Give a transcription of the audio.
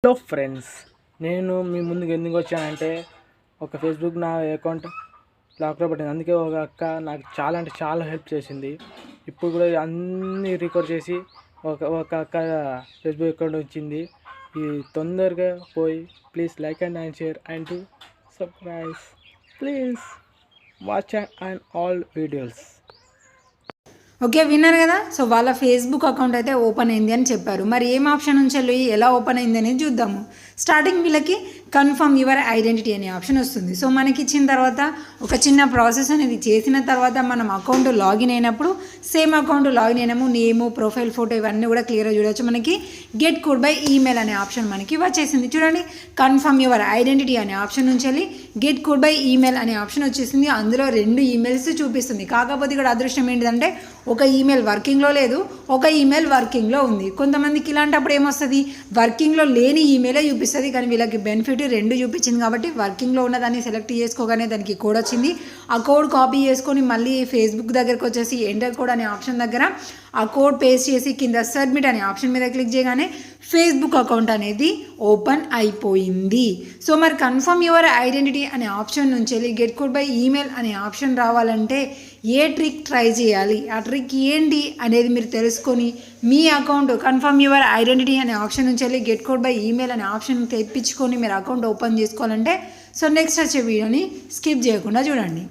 Hello friends, నేను మీ ముందుకు ఎందుకు వచ్చానంటే ఒక ఫేస్బుక్ నా అకౌంట్ లాక్లో పట్టింది. అందుకే ఒక అక్క నాకు చాలా అంటే చాలా హెల్ప్ చేసింది. ఇప్పుడు కూడా అన్నీ రికార్డ్ చేసి ఒక అక్క ఫేస్బుక్ అకౌంట్ వచ్చింది. ఇది తొందరగా పోయి please like and share and subscribe. Please watch and all videos. Okay, విన్నారు కదా. సో వాళ్ళ ఫేస్బుక్ అకౌంట్ అయితే ఓపెన్ అయింది అని చెప్పారు. మరి ఏం ఆప్షన్ నుంచి వెళ్ళి ఎలా ఓపెన్ అయింది అనేది చూద్దాము. స్టార్టింగ్ వీళ్ళకి కన్ఫర్మ్ యువర్ ఐడెంటిటీ అనే ఆప్షన్ వస్తుంది. సో మనకి ఇచ్చిన తర్వాత ఒక చిన్న ప్రాసెస్ అనేది చేసిన తర్వాత మనం అకౌంట్ లాగిన్ అయినప్పుడు సేమ్ అకౌంట్ లాగిన్ అయినాము, నేము, ప్రొఫైల్ ఫోటో ఇవన్నీ కూడా క్లియర్గా చూడవచ్చు. మనకి గెట్ కోడ్ బై ఈమెయిల్ అనే ఆప్షన్ మనకి వచ్చేసింది. చూడండి, కన్ఫర్మ్ యువర్ ఐడెంటిటీ అనే ఆప్షన్ నుంచి వెళ్ళి గెట్ కోడ్ బై ఈమెయిల్ అనే ఆప్షన్ వచ్చేసింది. అందులో 2 ఈమెయిల్స్ చూపిస్తుంది. కాకపోతే ఇక్కడ అదృష్టం ఏంటిదంటే ఒక ఈమెయిల్ వర్కింగ్లో లేదు, ఒక ఈమెయిల్ వర్కింగ్లో ఉంది. కొంతమందికి ఇలాంటప్పుడు ఏమొస్తుంది, వర్కింగ్లో లేని ఈమెయిలే చూపిస్తుంది. కానీ వీళ్ళకి బెనిఫిట్ 2 చూపించింది కాబట్టి వర్కింగ్లో ఉన్నదాన్ని సెలెక్ట్ చేసుకోగానే దానికి కోడ్ వచ్చింది. ఆ కోడ్ కాపీ చేసుకొని మళ్ళీ ఫేస్బుక్ దగ్గరకు వచ్చేసి ఎంటర్ కోడ్ అనే ఆప్షన్ దగ్గర ఆ కోడ్ పేస్ట్ చేసి కింద సబ్మిట్ అనే ఆప్షన్ మీద క్లిక్ చేయగానే ఫేస్బుక్ అకౌంట్ అనేది ఓపెన్ అయిపోయింది. సో మరి కన్ఫర్మ్ యువర్ ఐడెంటిటీ అనే ఆప్షన్ నుంచి వెళ్ళి గెట్ కోడ్ బై ఈమెయిల్ అనే ఆప్షన్ రావాలంటే ఏ ట్రిక్ ట్రై చేయాలి, ఆ ట్రిక్ ఏంటి అనేది మీరు తెలుసుకొని మీ అకౌంట్ కన్ఫర్మ్ యువర్ ఐడెంటిటీ అనే ఆప్షన్ నుంచి వెళ్ళి గెట్ కోడ్ బై ఈమెయిల్ అనే ఆప్షన్ తెప్పించుకొని మీరు అకౌంట్ ఓపెన్ చేసుకోవాలంటే సో నెక్స్ట్ వచ్చే వీడియోని స్కిప్ చేయకుండా చూడండి.